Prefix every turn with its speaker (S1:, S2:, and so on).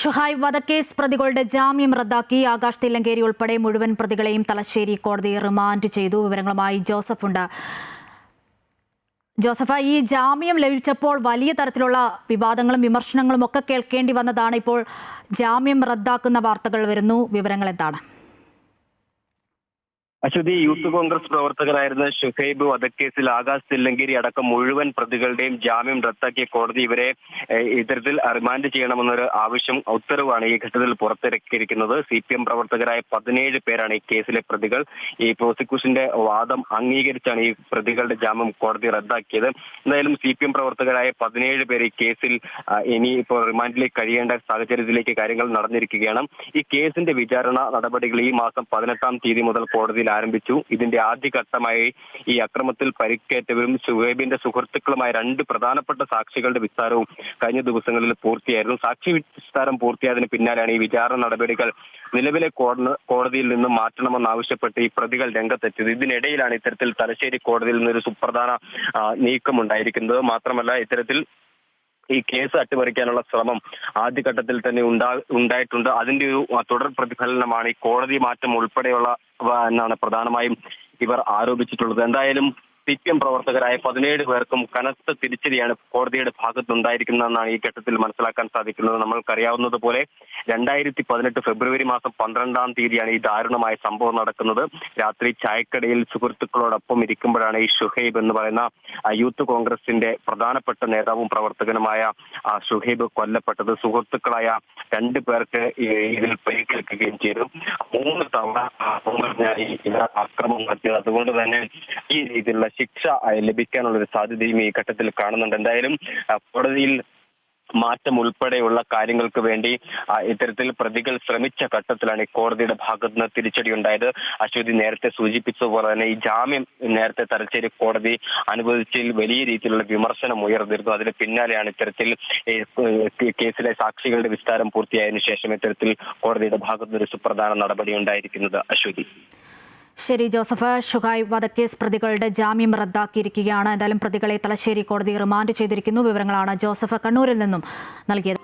S1: ഷുഹൈബ് വധക്കേസ് പ്രതികളുടെ ജാമ്യം റദ്ദാക്കി ആകാശ് തില്ലങ്കേരി ഉൾപ്പെടെ മുഴുവൻ പ്രതികളെയും തലശ്ശേരി കോടതി റിമാൻഡ് ചെയ്തു. വിവരങ്ങളുമായി ജോസഫ് ഉണ്ട്. ജോസഫ്, ഈ ജാമ്യം ലഭിച്ചപ്പോൾ വലിയ തരത്തിലുള്ള വിവാദങ്ങളും വിമർശനങ്ങളും ഒക്കെ കേൾക്കേണ്ടി വന്നതാണ്. ഇപ്പോൾ ജാമ്യം റദ്ദാക്കുന്ന വാർത്തകൾ വരുന്നു. വിവരങ്ങൾ എന്താണ്?
S2: അശ്വതി, യൂത്ത് കോൺഗ്രസ് പ്രവർത്തകരായിരുന്ന ഷുഹൈബ് വധക്കേസിൽ ആകാശ് തില്ലങ്കേരി അടക്കം മുഴുവൻ പ്രതികളുടെയും ജാമ്യം റദ്ദാക്കിയ കോടതി ഇവരെ ഇത്തരത്തിൽ റിമാൻഡ് ചെയ്യണമെന്നൊരു ഉത്തരവാണ് ഈ ഘട്ടത്തിൽ പുറത്തിറക്കിയിരിക്കുന്നത്. CPM പ്രവർത്തകരായ 17 പേരാണ് ഈ കേസിലെ പ്രതികൾ. ഈ പ്രോസിക്യൂഷന്റെ വാദം അംഗീകരിച്ചാണ് ഈ പ്രതികളുടെ ജാമ്യം കോടതി റദ്ദാക്കിയത്. എന്തായാലും CPM പ്രവർത്തകരായ 17 പേർ ഈ കേസിൽ ഇനി ഇപ്പോൾ റിമാൻഡിലേക്ക് കഴിയേണ്ട സാഹചര്യത്തിലേക്ക് കാര്യങ്ങൾ നടന്നിരിക്കുകയാണ്. ഈ കേസിന്റെ വിചാരണ നടപടികൾ ഈ മാസം 18-ാം തീയതി മുതൽ കോടതിയിൽ ആരംഭിച്ചു. ഇതിന്റെ ആദ്യഘട്ടമായി ഈ അക്രമത്തിൽ പരിക്കേറ്റവരും ഷുഹൈബിന്റെ സുഹൃത്തുക്കളുമായ 2 പ്രധാനപ്പെട്ട സാക്ഷികളുടെ വിസ്താരവും കഴിഞ്ഞ ദിവസങ്ങളിൽ പൂർത്തിയായിരുന്നു. സാക്ഷി വിസ്താരം പൂർത്തിയായതിന് പിന്നാലെയാണ് ഈ വിചാരണ നടപടികൾ നിലവിലെ കോടതിയിൽ നിന്നും മാറ്റണമെന്നാവശ്യപ്പെട്ട് ഈ പ്രതികൾ രംഗത്തെത്തിയത്. ഇതിനിടയിലാണ് ഇത്തരത്തിൽ തലശ്ശേരി കോടതിയിൽ നിന്നൊരു സുപ്രധാന നീക്കമുണ്ടായിരിക്കുന്നത്. മാത്രമല്ല, ഇത്തരത്തിൽ ഈ കേസ് അട്ടിമറിക്കാനുള്ള ശ്രമം ആദ്യഘട്ടത്തിൽ തന്നെ ഉണ്ടായിട്ടുണ്ട്. അതിന്റെ ഒരു തുടർ പ്രതിഫലനമാണ് ഈ കോടതി മാറ്റം ഉൾപ്പെടെയുള്ള എന്നാണ് പ്രധാനമായും ഇവർ ആരോപിച്ചിട്ടുള്ളത്. എന്തായാലും CPM പ്രവർത്തകരായ 17 പേർക്കും കനത്ത തിരിച്ചടിയാണ് കോടതിയുടെ ഭാഗത്തുണ്ടായിരിക്കുന്നതെന്നാണ് ഈ ഘട്ടത്തിൽ മനസ്സിലാക്കാൻ സാധിക്കുന്നത്. നമ്മൾക്കറിയാവുന്നതുപോലെ 2018 ഫെബ്രുവരി മാസം 12-ാം തീയതിയാണ് ഈ ദാരുണമായ സംഭവം നടക്കുന്നത്. രാത്രി ചായക്കടയിൽ സുഹൃത്തുക്കളോടൊപ്പം ഇരിക്കുമ്പോഴാണ് ഈ ഷുഹൈബ് എന്ന് പറയുന്ന യൂത്ത് കോൺഗ്രസിന്റെ പ്രധാനപ്പെട്ട നേതാവും പ്രവർത്തകനുമായ ഷുഹൈബ് കൊല്ലപ്പെട്ടത്. സുഹൃത്തുക്കളായ 2 പേർക്ക് ഇതിൽ പരിക്കേൽക്കുകയും ചെയ്തു. 3 തവണ ആക്രമണം നടത്തിയത്. അതുകൊണ്ട് തന്നെ ഈ രീതിയിലുള്ള ശിക്ഷ ലഭിക്കാനുള്ള ഒരു സാധ്യതയും ഈ ഘട്ടത്തിൽ കാണുന്നുണ്ട്. എന്തായാലും കോടതിയിൽ മാറ്റം ഉൾപ്പെടെയുള്ള കാര്യങ്ങൾക്ക് വേണ്ടി ഇത്തരത്തിൽ പ്രതികൾ ശ്രമിച്ച ഘട്ടത്തിലാണ് ഈ കോടതിയുടെ ഭാഗത്ത് നിന്ന് തിരിച്ചടി ഉണ്ടായത്. അശ്വതി നേരത്തെ സൂചിപ്പിച്ചതുപോലെ തന്നെ ഈ ജാമ്യം നേരത്തെ തലശ്ശേരി കോടതി അനുവദിച്ചതിൽ വലിയ രീതിയിലുള്ള വിമർശനം ഉയർന്നിരുന്നു. അതിന് പിന്നാലെയാണ് ഇത്തരത്തിൽ കേസിലെ സാക്ഷികളുടെ വിസ്താരം പൂർത്തിയായതിനു ശേഷം ഇത്തരത്തിൽ കോടതിയുടെ ഭാഗത്ത് നിന്ന് ഒരു സുപ്രധാന നടപടി ഉണ്ടായിരിക്കുന്നത്. അശ്വതി.
S1: ശരി ജോസഫ്, ഷുഹൈബ് വധക്കേസ് പ്രതികളുടെ ജാമ്യം റദ്ദാക്കിയിരിക്കുകയാണ്. എന്തായാലും പ്രതികളെ തലശ്ശേരി കോടതി റിമാൻഡ് ചെയ്തിരിക്കുന്നു. വിവരങ്ങളാണ് ജോസഫ് കണ്ണൂരിൽ നിന്നും നൽകിയത്.